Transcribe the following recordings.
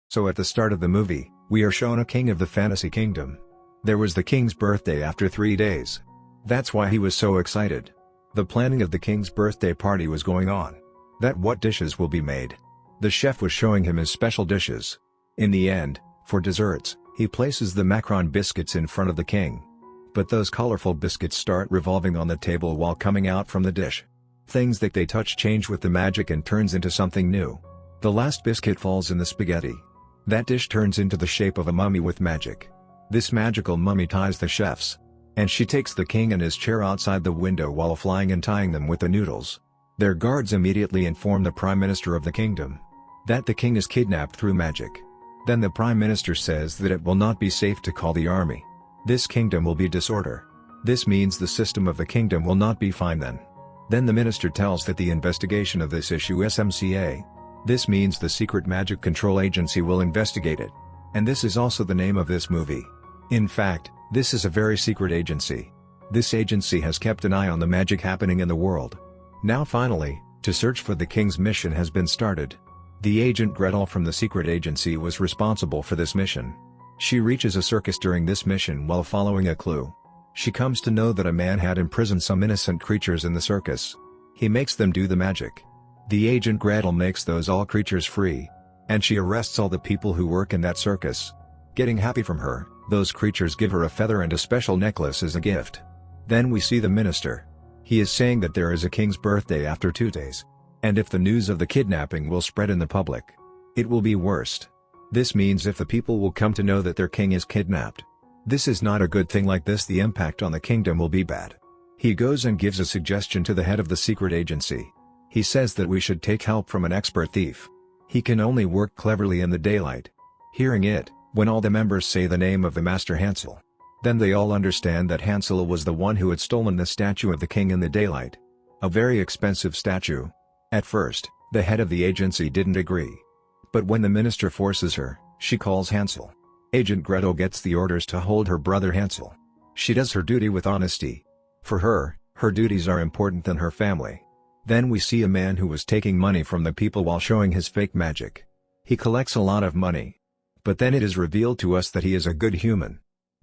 So at the start of the movie, we are shown a king of the fantasy kingdom. There was the king's birthday after 3 days. That's why he was so excited. The planning of the king's birthday party was going on. That what dishes will be made. The chef was showing him his special dishes. In the end, for desserts, he places the macaron biscuits in front of the king. But those colorful biscuits start revolving on the table while coming out from the dish. Things that they touch change with the magic and turns into something new. The last biscuit falls in the spaghetti. That dish turns into the shape of a mummy with magic. This magical mummy ties the chefs. And she takes the king and his chair outside the window while flying and tying them with the noodles. Their guards immediately inform the prime minister of the kingdom that the king is kidnapped through magic. Then the prime minister says that it will not be safe to call the army. This kingdom will be disorder. This means the system of the kingdom will not be fine then. Then the minister tells that the investigation of this issue SMCA. This means the Secret Magic Control Agency will investigate it. And this is also the name of this movie. In fact, this is a very secret agency. This agency has kept an eye on the magic happening in the world. Now finally, to search for the king's mission has been started. The agent Gretel from the secret agency was responsible for this mission. She reaches a circus during this mission while following a clue. She comes to know that a man had imprisoned some innocent creatures in the circus. He makes them do the magic. The agent Gretel makes those all creatures free. And she arrests all the people who work in that circus. Getting happy from her, those creatures give her a feather and a special necklace as a gift. Then we see the minister. He is saying that there is a king's birthday after 2 days. And if the news of the kidnapping will spread in the public, it will be worst. This means if the people will come to know that their king is kidnapped. This is not a good thing. Like this, the impact on the kingdom will be bad. He goes and gives a suggestion to the head of the secret agency. He says that we should take help from an expert thief. He can only work cleverly in the daylight. Hearing it, when all the members say the name of the master Hansel, then they all understand that Hansel was the one who had stolen the statue of the king in the daylight. A very expensive statue. At first, the head of the agency didn't agree. But when the minister forces her, she calls Hansel. Agent Gretel gets the orders to hold her brother Hansel. She does her duty with honesty. For her, her duties are important than her family. Then we see a man who was taking money from the people while showing his fake magic. He collects a lot of money. But then it is revealed to us that he is a good human.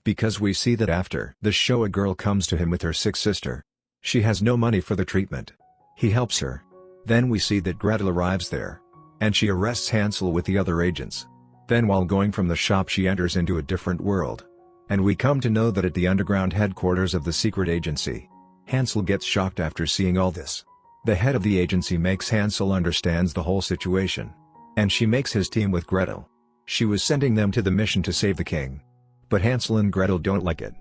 Because we see that after the show a girl comes to him with her sick sister. She has no money for the treatment. He helps her. Then we see that Gretel arrives there. And she arrests Hansel with the other agents. Then while going from the shop she enters into a different world. And we come to know that at the underground headquarters of the secret agency, Hansel gets shocked after seeing all this. The head of the agency makes Hansel understands the whole situation. And she makes his team with Gretel. She was sending them to the mission to save the king. But Hansel and Gretel don't like it.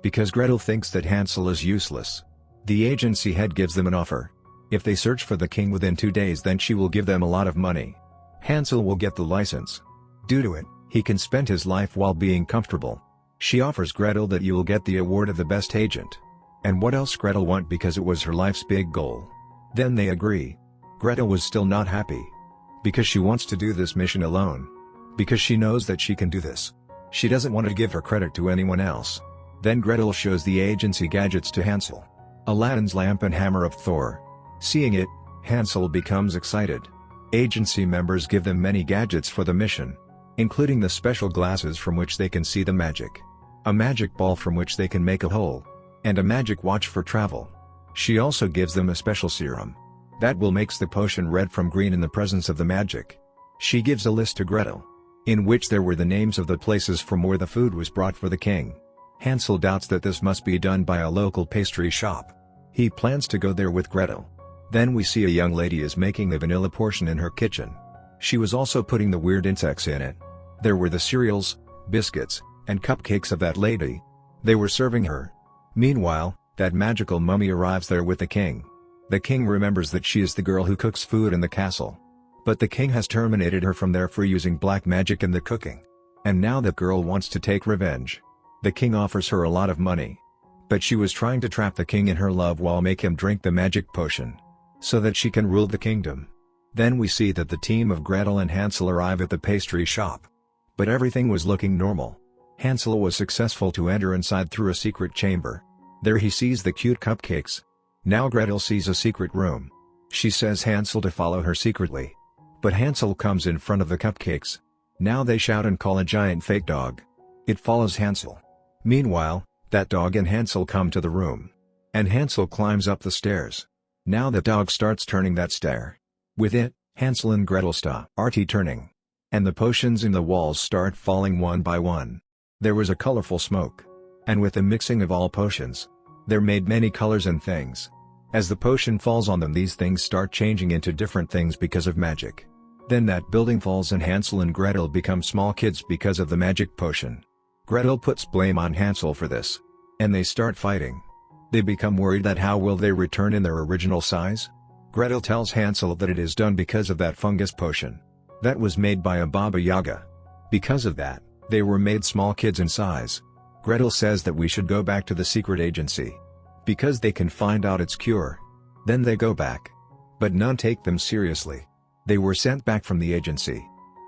Because Gretel thinks that Hansel is useless. The agency head gives them an offer. If they search for the king within 2 days, then she will give them a lot of money. Hansel will get the license. Due to it, he can spend his life while being comfortable. She offers Gretel that you will get the award of the best agent. And what else Gretel want because it was her life's big goal. Then they agree. Gretel was still not happy. Because she wants to do this mission alone. Because she knows that she can do this. She doesn't want to give her credit to anyone else. Then Gretel shows the agency gadgets to Hansel. Aladdin's lamp and hammer of Thor. Seeing it, Hansel becomes excited. Agency members give them many gadgets for the mission. Including the special glasses from which they can see the magic. A magic ball from which they can make a hole. And a magic watch for travel. She also gives them a special serum. That will makes the potion red from green in the presence of the magic. She gives a list to Gretel. In which there were the names of the places from where the food was brought for the king. Hansel doubts that this must be done by a local pastry shop. He plans to go there with Gretel. Then we see a young lady is making the vanilla portion in her kitchen. She was also putting the weird insects in it. There were the cereals, biscuits, and cupcakes of that lady. They were serving her. Meanwhile, that magical mummy arrives there with the king. The king remembers that she is the girl who cooks food in the castle. But the king has terminated her from there for using black magic in the cooking. And now the girl wants to take revenge. The king offers her a lot of money. But she was trying to trap the king in her love while make him drink the magic potion. So that she can rule the kingdom. Then we see that the team of Gretel and Hansel arrive at the pastry shop. But everything was looking normal. Hansel was successful to enter inside through a secret chamber. There he sees the cute cupcakes. Now Gretel sees a secret room. She says Hansel to follow her secretly. But Hansel comes in front of the cupcakes. Now they shout and call a giant fake dog. It follows Hansel. Meanwhile, that dog and Hansel come to the room. And Hansel climbs up the stairs. Now the dog starts turning that stair. With it, Hansel and Gretel start turning. And the potions in the walls start falling one by one. There was a colorful smoke. And with the mixing of all potions, there made many colors and things. As the potion falls on them, these things start changing into different things because of magic. Then that building falls and Hansel and Gretel become small kids because of the magic potion. Gretel puts blame on Hansel for this. And they start fighting. They become worried that how will they return in their original size? Gretel tells Hansel that it is done because of that fungus potion. That was made by a Baba Yaga. Because of that, they were made small kids in size. Gretel says that we should go back to the secret agency. Because they can find out its cure. Then they go back. But none take them seriously. They were sent back from the agency.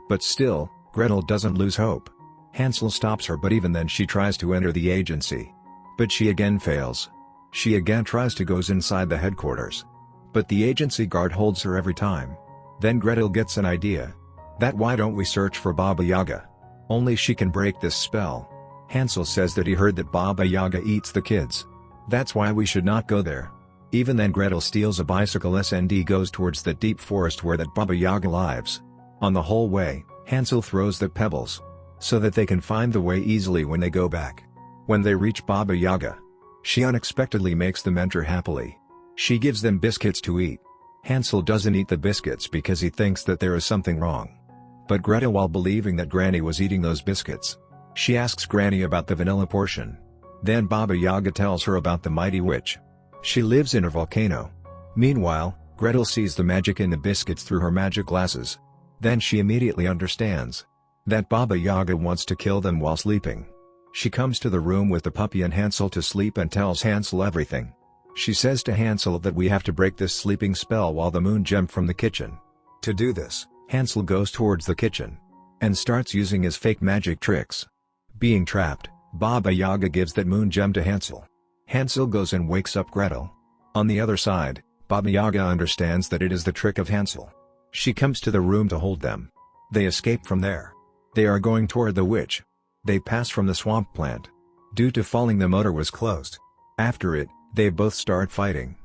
But still, Gretel doesn't lose hope. Hansel stops her, but even then she tries to enter the agency. But she again fails. She again tries to goes inside the headquarters. But the agency guard holds her every time. Then Gretel gets an idea. That why don't we search for Baba Yaga? Only she can break this spell. Hansel says that he heard that Baba Yaga eats the kids. That's why we should not go there. Even then Gretel steals a bicycle and goes towards the deep forest where that Baba Yaga lives. On the whole way, Hansel throws the pebbles. So that they can find the way easily when they go back. When they reach Baba Yaga, she unexpectedly makes them enter happily. She gives them biscuits to eat. Hansel doesn't eat the biscuits because he thinks that there is something wrong. But Gretel, while believing that Granny was eating those biscuits, she asks Granny about the vanilla portion. Then Baba Yaga tells her about the mighty witch. She lives in a volcano. Meanwhile, Gretel sees the magic in the biscuits through her magic glasses. Then she immediately understands that Baba Yaga wants to kill them while sleeping. She comes to the room with the puppy and Hansel to sleep and tells Hansel everything. She says to Hansel that we have to break this sleeping spell while the moon gem from the kitchen. To do this, Hansel goes towards the kitchen and starts using his fake magic tricks. Being trapped, Baba Yaga gives that moon gem to Hansel. Hansel goes and wakes up Gretel. On the other side, Baba Yaga understands that it is the trick of Hansel. She comes to the room to hold them. They escape from there. They are going toward the witch. They pass from the swamp plant. Due to falling, the motor was closed. After it, they both start fighting.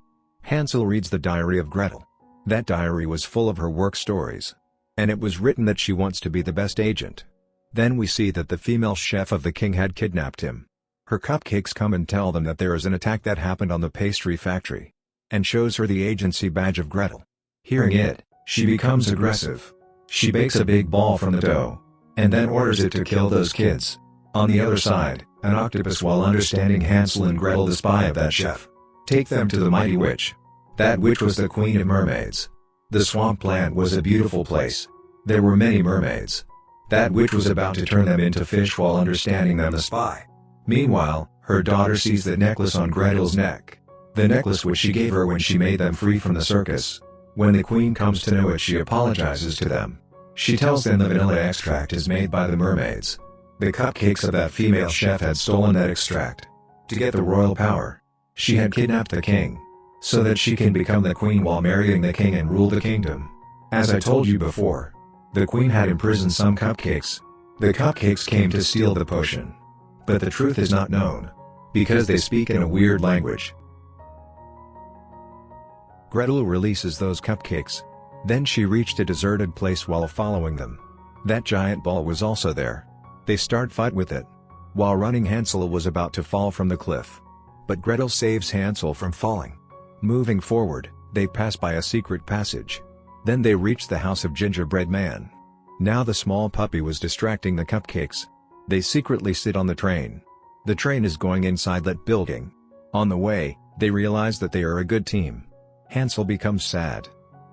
Hansel reads the diary of Gretel. That diary was full of her work stories. And it was written that she wants to be the best agent. Then we see that the female chef of the king had kidnapped him. Her cupcakes come and tell them that there is an attack that happened on the pastry factory. And shows her the agency badge of Gretel. Hearing it, she becomes aggressive. She bakes a big ball from the dough. And then orders it to kill those kids. On the other side, an octopus, while understanding Hansel and Gretel, the spy of that chef, take them to the mighty witch. That witch was the queen of mermaids. The swamp plant was a beautiful place. There were many mermaids. That witch was about to turn them into fish while understanding them, the spy. Meanwhile, her daughter sees the necklace on Gretel's neck. The necklace which she gave her when she made them free from the circus. When the queen comes to know it, she apologizes to them. She tells them the vanilla extract is made by the mermaids. The cupcakes of that female chef had stolen that extract. To get the royal power, she had kidnapped the king. So that she can become the queen while marrying the king and rule the kingdom. As I told you before, the queen had imprisoned some cupcakes. The cupcakes came to steal the potion. But the truth is not known. Because they speak in a weird language. Gretel releases those cupcakes. Then she reached a deserted place while following them. That giant ball was also there. They start fight with it. While running, Hansel was about to fall from the cliff. But Gretel saves Hansel from falling. Moving forward, they pass by a secret passage. Then they reach the house of Gingerbread Man. Now the small puppy was distracting the cupcakes. They secretly sit on the train. The train is going inside that building. On the way, they realize that they are a good team. Hansel becomes sad.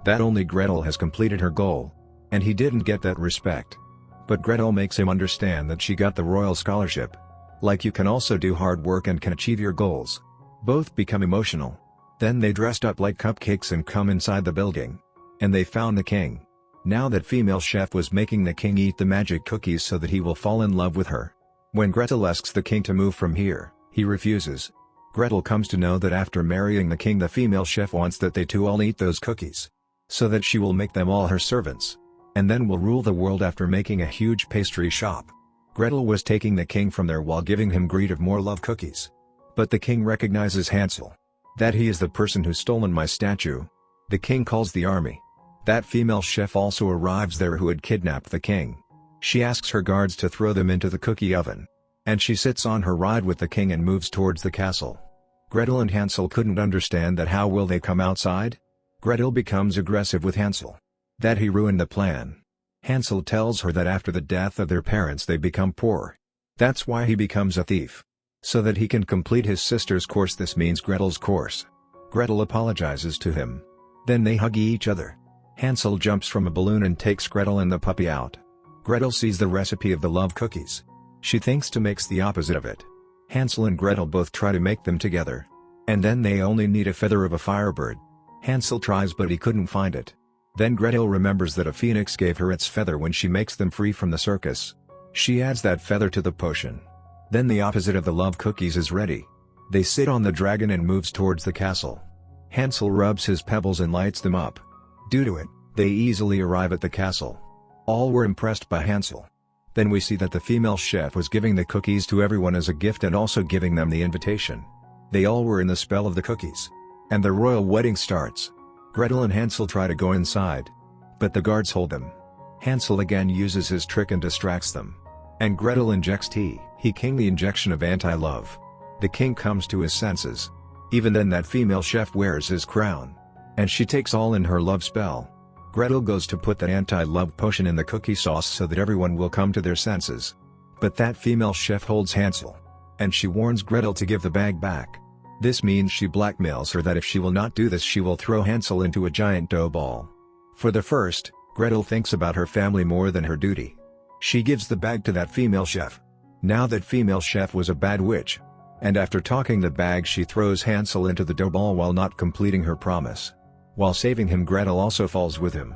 That only Gretel has completed her goal. And he didn't get that respect. But Gretel makes him understand that she got the royal scholarship. Like, you can also do hard work and can achieve your goals. Both become emotional. Then they dressed up like cupcakes and come inside the building. And they found the king. Now that female chef was making the king eat the magic cookies so that he will fall in love with her. When Gretel asks the king to move from here, he refuses. Gretel comes to know that after marrying the king, the female chef wants that they two all eat those cookies. So that she will make them all her servants. and then we'll rule the world after making a huge pastry shop. Gretel was taking the king from there while giving him greed of more love cookies. But the king recognizes Hansel. That he is the person who's stolen my statue. The king calls the army. That female chef also arrives there who had kidnapped the king. She asks her guards to throw them into the cookie oven. And she sits on her ride with the king and moves towards the castle. Gretel and Hansel couldn't understand that. How will they come outside? Gretel becomes aggressive with Hansel. That he ruined the plan. Hansel tells her that after the death of their parents they become poor. That's why he becomes a thief. So that he can complete his sister's course. This means Gretel's course. Gretel apologizes to him. Then they hug each other. Hansel jumps from a balloon and takes Gretel and the puppy out. Gretel sees the recipe of the love cookies. She thinks to makes the opposite of it. Hansel and Gretel both try to make them together. And then they only need a feather of a firebird. Hansel tries but he couldn't find it. Then Gretel remembers that a phoenix gave her its feather when she makes them free from the circus. She adds that feather to the potion. Then the opposite of the love cookies is ready. They sit on the dragon and moves towards the castle. Hansel rubs his pebbles and lights them up. Due to it, they easily arrive at the castle. All were impressed by Hansel. Then we see that the female chef was giving the cookies to everyone as a gift and also giving them the invitation. They all were in the spell of the cookies. And the royal wedding starts. Gretel and Hansel try to go inside. But the guards hold them. Hansel again uses his trick and distracts them. And Gretel injects he king the injection of anti-love. The king comes to his senses. Even then that female chef wears his crown. And she takes all in her love spell. Gretel goes to put that anti-love potion in the cookie sauce so that everyone will come to their senses. But that female chef holds Hansel. And she warns Gretel to give the bag back. This means she blackmails her that if she will not do this she will throw Hansel into a giant dough ball. For the first, Gretel thinks about her family more than her duty. She gives the bag to that female chef. Now that female chef was a bad witch. And after talking the bag she throws Hansel into the dough ball while not completing her promise. While saving him Gretel also falls with him.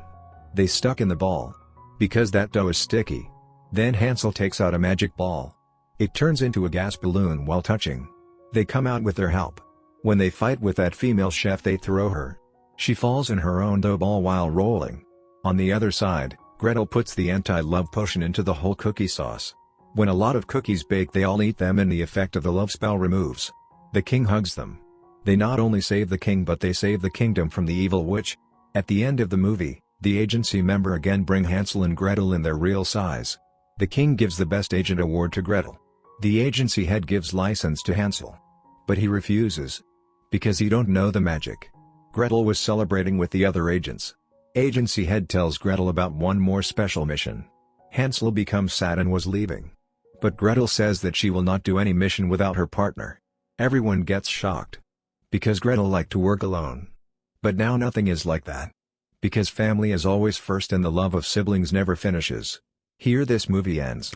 They stuck in the ball. Because that dough is sticky. Then Hansel takes out a magic ball. It turns into a gas balloon while touching. They come out with their help. When they fight with that female chef they throw her. She falls in her own dough ball while rolling. On the other side, Gretel puts the anti-love potion into the whole cookie sauce. When a lot of cookies bake they all eat them and the effect of the love spell removes. The king hugs them. They not only save the king but they save the kingdom from the evil witch. At the end of the movie, the agency member again bring Hansel and Gretel in their real size. The king gives the best agent award to Gretel. The agency head gives license to Hansel. But he refuses. Because he don't know the magic. Gretel was celebrating with the other agents. Agency head tells Gretel about one more special mission. Hansel becomes sad and was leaving. But Gretel says that she will not do any mission without her partner. Everyone gets shocked. Because Gretel liked to work alone. But now nothing is like that. Because family is always first and the love of siblings never finishes. Here this movie ends.